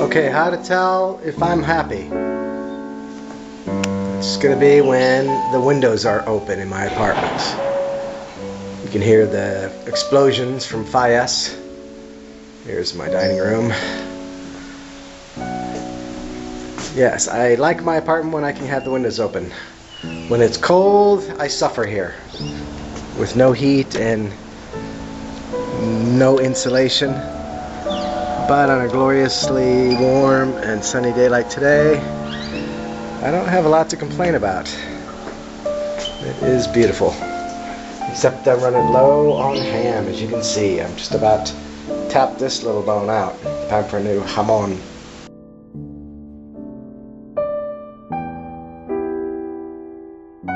Okay, how to tell if I'm happy. It's gonna be when the windows are open in my apartment. You can hear the explosions from 5S. Here's my dining room. Yes, I like my apartment when I can have the windows open. When it's cold, I suffer here. With no heat and no insulation. But on a gloriously warm and sunny day like today, I don't have a lot to complain about. It is beautiful. Except I'm running low on ham, as you can see. I'm just about to tap this little bone out. Time for a new jamon.